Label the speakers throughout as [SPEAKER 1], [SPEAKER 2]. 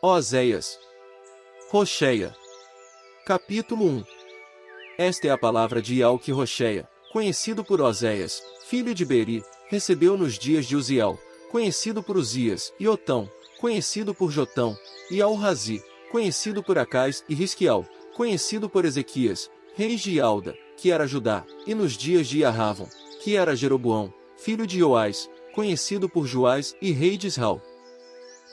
[SPEAKER 1] Oséias. Rocheia. Capítulo 1. Esta é a palavra de Ial que Rocheia, conhecido por Oséias, filho de Beri, recebeu nos dias de Uziel, conhecido por Uzias, e Otão, conhecido por Jotão, e Al-Razi, conhecido por Acais, e Risquial, conhecido por Ezequias, reis de Alda, que era Judá, e nos dias de Iarravon, que era Jeroboão, filho de Joás, conhecido por Joás e rei de Israel.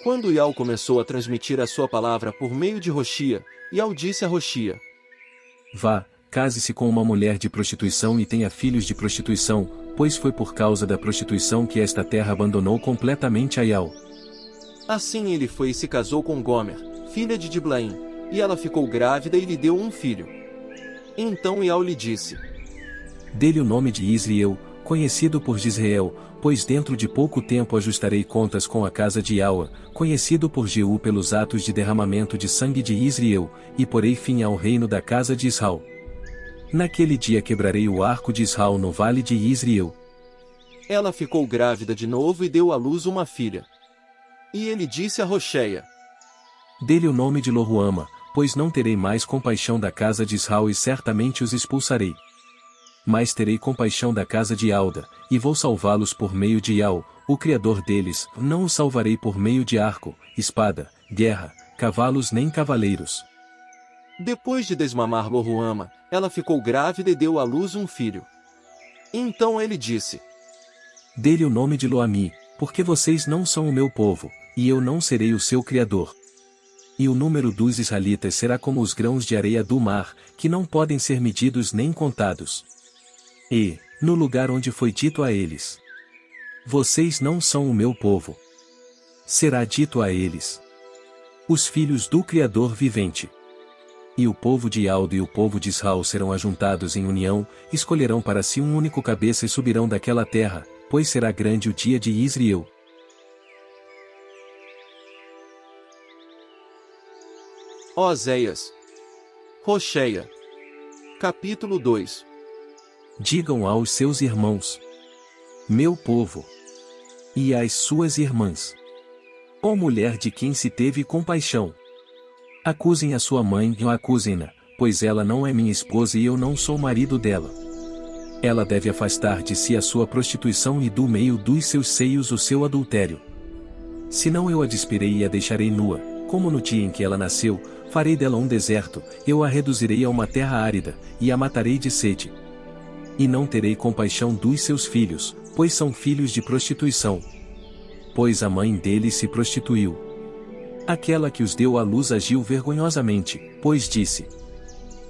[SPEAKER 1] Quando Ial começou a transmitir a sua palavra por meio de Roxia, Ial disse a Roxia:
[SPEAKER 2] Vá, case-se com uma mulher de prostituição e tenha filhos de prostituição, pois foi por causa da prostituição que esta terra abandonou completamente a Ial.
[SPEAKER 1] Assim ele foi e se casou com Gomer, filha de Diblaim, e ela ficou grávida e lhe deu um filho. Então Ial lhe disse:
[SPEAKER 2] Dê-lhe o nome de Israel, conhecido por Jisrael, pois dentro de pouco tempo ajustarei contas com a casa de Iaua, conhecido por Jeú pelos atos de derramamento de sangue de Israel, e porei fim ao reino da casa de Israel. Naquele dia quebrarei o arco de Israel no vale de Israel.
[SPEAKER 1] Ela ficou grávida de novo e deu à luz uma filha. E ele disse a Rocheia:
[SPEAKER 2] Dê-lhe o nome de Loruama, pois não terei mais compaixão da casa de Israel e certamente os expulsarei. Mas terei compaixão da casa de Alda, e vou salvá-los por meio de Ial, o Criador deles, não os salvarei por meio de arco, espada, guerra, cavalos nem cavaleiros.
[SPEAKER 1] Depois de desmamar Loruama, ela ficou grávida e deu à luz um filho. Então ele disse:
[SPEAKER 2] Dê-lhe o nome de Loami, porque vocês não são o meu povo, e eu não serei o seu Criador. E o número dos israelitas será como os grãos de areia do mar, que não podem ser medidos nem contados. E, no lugar onde foi dito a eles: Vocês não são o meu povo, será dito a eles: Os filhos do Criador vivente. E o povo de Aldo e o povo de Israel serão ajuntados em união, escolherão para si um único cabeça e subirão daquela terra, pois será grande o dia de Israel.
[SPEAKER 1] Oséias. Rocheia. Capítulo 2.
[SPEAKER 2] Digam aos seus irmãos: Meu povo. E às suas irmãs: Ó mulher de quem se teve compaixão. Acusem a sua mãe e acusem-na, pois ela não é minha esposa e eu não sou marido dela. Ela deve afastar de si a sua prostituição e do meio dos seus seios o seu adultério. Senão eu a despirei e a deixarei nua, como no dia em que ela nasceu, farei dela um deserto, eu a reduzirei a uma terra árida, e a matarei de sede. E não terei compaixão dos seus filhos, pois são filhos de prostituição. Pois a mãe deles se prostituiu. Aquela que os deu à luz agiu vergonhosamente, pois disse: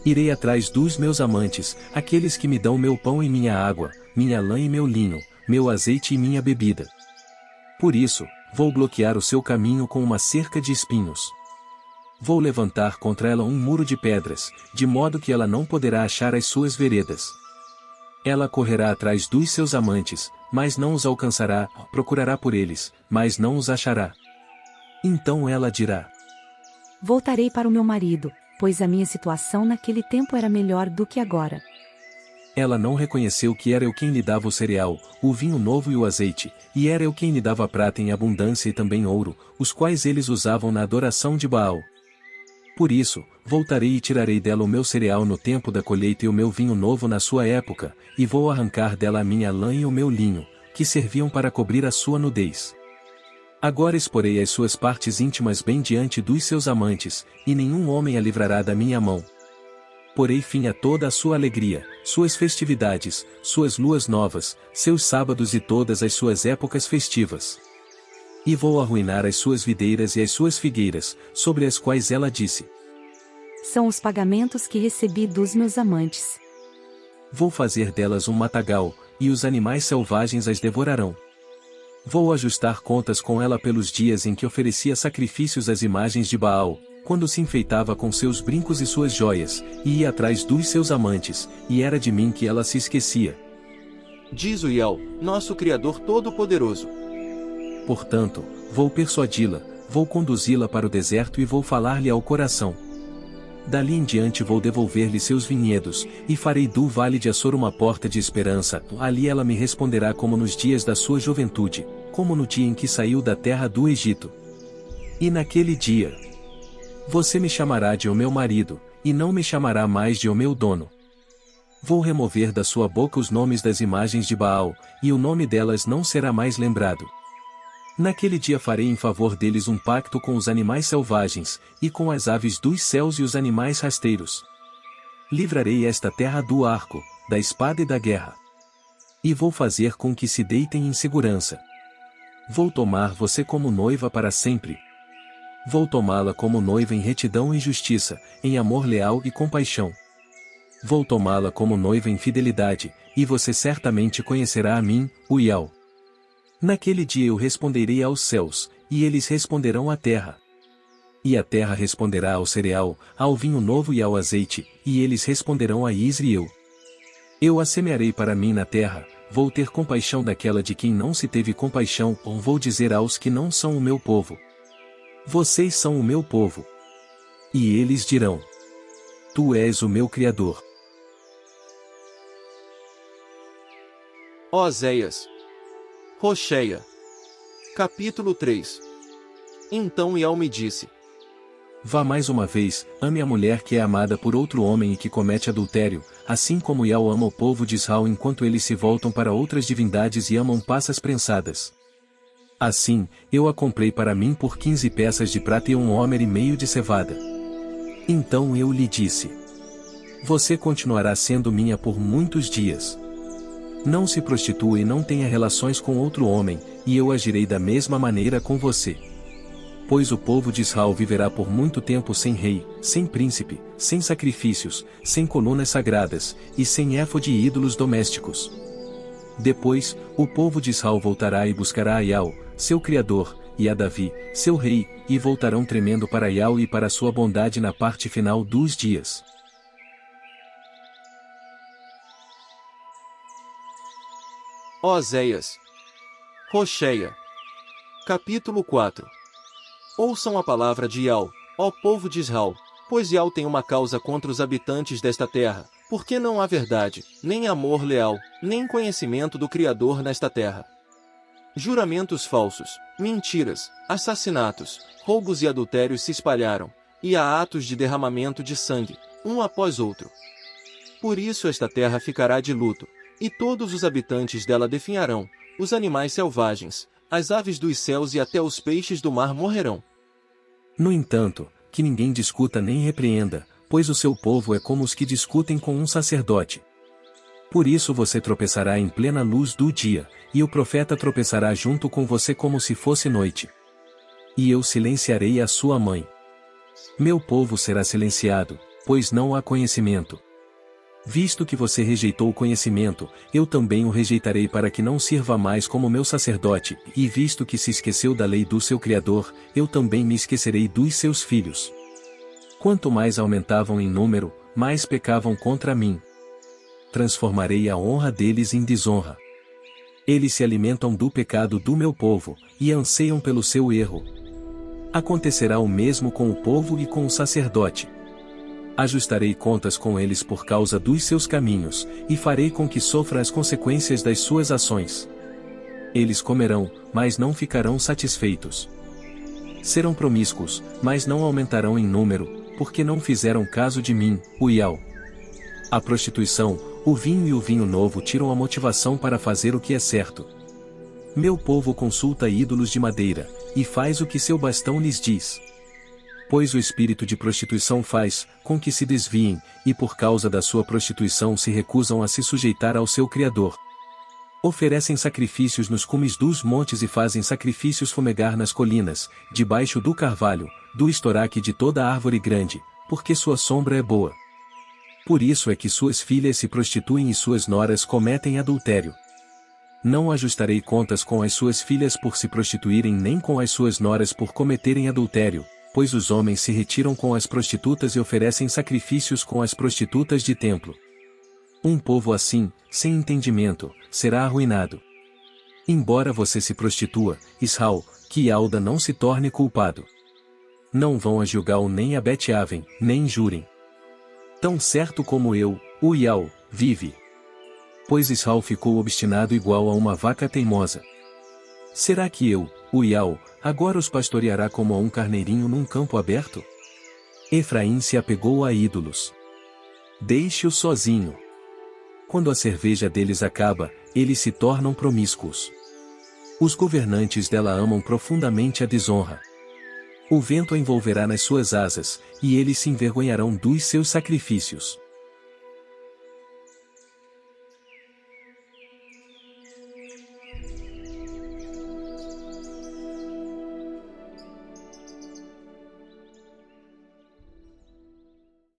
[SPEAKER 2] Irei atrás dos meus amantes, aqueles que me dão meu pão e minha água, minha lã e meu linho, meu azeite e minha bebida. Por isso, vou bloquear o seu caminho com uma cerca de espinhos. Vou levantar contra ela um muro de pedras, de modo que ela não poderá achar as suas veredas. Ela correrá atrás dos seus amantes, mas não os alcançará, procurará por eles, mas não os achará. Então ela dirá:
[SPEAKER 3] Voltarei para o meu marido, pois a minha situação naquele tempo era melhor do que agora.
[SPEAKER 2] Ela não reconheceu que era eu quem lhe dava o cereal, o vinho novo e o azeite, e era eu quem lhe dava prata em abundância e também ouro, os quais eles usavam na adoração de Baal. Por isso, voltarei e tirarei dela o meu cereal no tempo da colheita e o meu vinho novo na sua época, e vou arrancar dela a minha lã e o meu linho, que serviam para cobrir a sua nudez. Agora exporei as suas partes íntimas bem diante dos seus amantes, e nenhum homem a livrará da minha mão. Porei fim a toda a sua alegria, suas festividades, suas luas novas, seus sábados e todas as suas épocas festivas. E vou arruinar as suas videiras e as suas figueiras, sobre as quais ela disse:
[SPEAKER 3] São os pagamentos que recebi dos meus amantes.
[SPEAKER 2] Vou fazer delas um matagal, e os animais selvagens as devorarão. Vou ajustar contas com ela pelos dias em que oferecia sacrifícios às imagens de Baal, quando se enfeitava com seus brincos e suas joias, e ia atrás dos seus amantes, e era de mim que ela se esquecia.
[SPEAKER 1] Diz o Ial, nosso Criador Todo-Poderoso.
[SPEAKER 2] Portanto, vou persuadi-la, vou conduzi-la para o deserto e vou falar-lhe ao coração. Dali em diante vou devolver-lhe seus vinhedos, e farei do vale de Açor uma porta de esperança, ali ela me responderá como nos dias da sua juventude, como no dia em que saiu da terra do Egito. E naquele dia, Você me chamará de o meu marido, e não me chamará mais de o meu dono. Vou remover da sua boca os nomes das imagens de Baal, e o nome delas não será mais lembrado. Naquele dia farei em favor deles um pacto com os animais selvagens, e com as aves dos céus e os animais rasteiros. Livrarei esta terra do arco, da espada e da guerra. E vou fazer com que se deitem em segurança. Vou tomar você como noiva para sempre. Vou tomá-la como noiva em retidão e justiça, em amor leal e compaixão. Vou tomá-la como noiva em fidelidade, e você certamente conhecerá a mim, o Iau. Naquele dia eu responderei aos céus, e eles responderão à terra. E a terra responderá ao cereal, ao vinho novo e ao azeite, e eles responderão a Israel. Eu a semearei para mim na terra, vou ter compaixão daquela de quem não se teve compaixão, ou vou dizer aos que não são o meu povo: vocês são o meu povo. E eles dirão: tu és o meu Criador.
[SPEAKER 1] Oséias. Rocheia. Capítulo 3. Então Iau me disse:
[SPEAKER 2] Vá mais uma vez, ame a mulher que é amada por outro homem e que comete adultério, assim como Iau ama o povo de Israel enquanto eles se voltam para outras divindades e amam passas prensadas. Assim, eu a comprei para mim por 15 peças de prata e 1 homer e meio de cevada. Então eu lhe disse: você continuará sendo minha por muitos dias. Não se prostitua e não tenha relações com outro homem, e eu agirei da mesma maneira com você. Pois o povo de Israel viverá por muito tempo sem rei, sem príncipe, sem sacrifícios, sem colunas sagradas, e sem éfode e ídolos domésticos. Depois, o povo de Israel voltará e buscará a Iau, seu Criador, e a Davi, seu rei, e voltarão tremendo para Iau e para sua bondade na parte final dos dias.
[SPEAKER 1] Oséias. Rocheia. Capítulo 4. Ouçam a palavra de Iau, ó povo de Israel, pois Iau tem uma causa contra os habitantes desta terra, porque não há verdade, nem amor leal, nem conhecimento do Criador nesta terra. Juramentos falsos, mentiras, assassinatos, roubos e adultérios se espalharam, e há atos de derramamento de sangue, um após outro. Por isso esta terra ficará de luto, e todos os habitantes dela definharão, os animais selvagens, as aves dos céus e até os peixes do mar morrerão.
[SPEAKER 2] No entanto, que ninguém discuta nem repreenda, pois o seu povo é como os que discutem com um sacerdote. Por isso você tropeçará em plena luz do dia, e o profeta tropeçará junto com você como se fosse noite. E eu silenciarei a sua mãe. Meu povo será silenciado, pois não há conhecimento. Visto que você rejeitou o conhecimento, eu também o rejeitarei para que não sirva mais como meu sacerdote, e visto que se esqueceu da lei do seu Criador, eu também me esquecerei dos seus filhos. Quanto mais aumentavam em número, mais pecavam contra mim. Transformarei a honra deles em desonra. Eles se alimentam do pecado do meu povo, e anseiam pelo seu erro. Acontecerá o mesmo com o povo e com o sacerdote. Ajustarei contas com eles por causa dos seus caminhos, e farei com que sofra as consequências das suas ações. Eles comerão, mas não ficarão satisfeitos. Serão promíscuos, mas não aumentarão em número, porque não fizeram caso de mim, o Iau. A prostituição, o vinho e o vinho novo tiram a motivação para fazer o que é certo. Meu povo consulta ídolos de madeira, e faz o que seu bastão lhes diz. Pois o espírito de prostituição faz com que se desviem, e por causa da sua prostituição se recusam a se sujeitar ao seu Criador. Oferecem sacrifícios nos cumes dos montes e fazem sacrifícios fumegar nas colinas, debaixo do carvalho, do estoraque de toda árvore grande, porque sua sombra é boa. Por isso é que suas filhas se prostituem e suas noras cometem adultério. Não ajustarei contas com as suas filhas por se prostituírem nem com as suas noras por cometerem adultério, pois os homens se retiram com as prostitutas e oferecem sacrifícios com as prostitutas de templo. Um povo assim, sem entendimento, será arruinado. Embora você se prostitua, Israel, que Alda não se torne culpado. Não vão a Gilgal nem a Bet-Aven, nem jurem. Tão certo como eu, o Iau, vive. Pois Israel ficou obstinado igual a uma vaca teimosa. Será que eu, o Iau, agora os pastoreará como a um carneirinho num campo aberto? Efraim se apegou a ídolos. Deixe-o sozinho. Quando a cerveja deles acaba, eles se tornam promíscuos. Os governantes dela amam profundamente a desonra. O vento a envolverá nas suas asas, e eles se envergonharão dos seus sacrifícios.